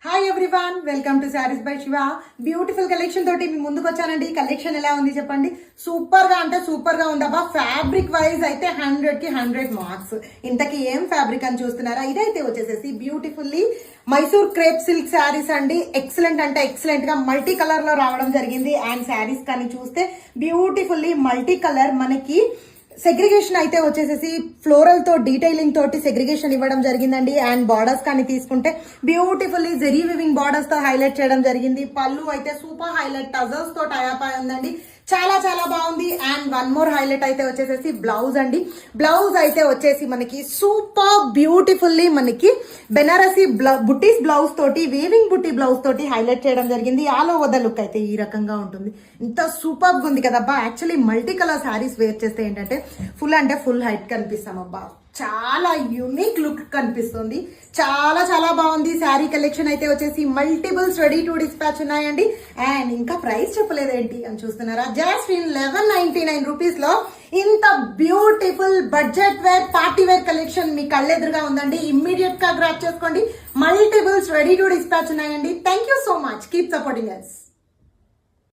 Hi everyone, welcome to saris by Shiva. Beautiful collection తోటి మీ ముందుకు వచ్చానండి. కలెక్షన్ ఎలా ఉంది చెప్పండి. సూపర్ గా అంటే సూపర్ గా ఉందబ్బా. ఫ్యాబ్రిక్ వైజ్ అయితే 100 కి 100 మార్క్స్. ఇంతకీ ఏం ఫ్యాబ్రిక్ అని చూస్తున్నారా? ఇదైతే వచ్చేసేసి beautifully Mysore crepe silk saris అండి. ఎక్సలెంట్ అంటే ఎక్సలెంట్ గా మల్టీ కలర్ లో రావడం జరిగింది. అండ్ శారీస్ కానీ చూస్తే బ్యూటిఫుల్లీ మల్టీ కలర్ మనకి సెగ్రిగేషన్ అయితే వచ్చేసేసి ఫ్లోరల్ తో డీటెయిలింగ్ తోటి సెగ్రిగేషన్ ఇవ్వడం జరిగిందండి. అండ్ బార్డర్స్ కానీ తీసుకుంటే బ్యూటిఫుల్లీ జెరీ వివింగ్ బార్డర్స్ తో హైలైట్ చేయడం జరిగింది. పళ్ళు అయితే సూపర్ హైలైట్ టజల్స్ తో టైప్ అయి ఉందండి. చాలా చాలా బాగుంది. అండ్ వన్ మోర్ హైలైట్ అయితే వచ్చేసేసి బ్లౌజ్ అండి. బ్లౌజ్ అయితే వచ్చేసి మనకి సూపర్ బ్యూటిఫుల్లీ మనకి బెనారసీ బుట్టీస్ బ్లౌజ్ తోటి వీవింగ్ బుట్టి బ్లౌజ్ తోటి హైలైట్ చేయడం జరిగింది. ఆల్ ఓవర్ ద లుక్ అయితే ఈ రకంగా ఉంటుంది. ఇంత సూపర్ గా ఉంది కదబ్బా. Actually multi colour saris wear చేస్తే ఏంటంటే ఫుల్ హైట్ కనిపిస్తాం అబ్బా. చాలా యూనిక్ లుక్ కనిపిస్తుంది. చాలా చాలా బాగుంది. శారీ కలెక్షన్ అయితే వచ్చేసి మల్టిపుల్స్ రెడీ టు డిస్పాచ్ ఉన్నాయండి. అండ్ ఇంకా ప్రైస్ చెప్పలేదేంటి అని చూస్తున్నారా? జస్ట్ 1199 రూపీస్ లో ఇంత beautiful budget wear party wear collection మీ కళ్ళెదురుగా ఉందండి. ఇమ్మీడియట్ గా గ్రాప్ చేసుకోండి. మల్టిపుల్స్ రెడీ టు డిస్పాచ్ ఉన్నాయండి. Thank you so much. Keep supporting us.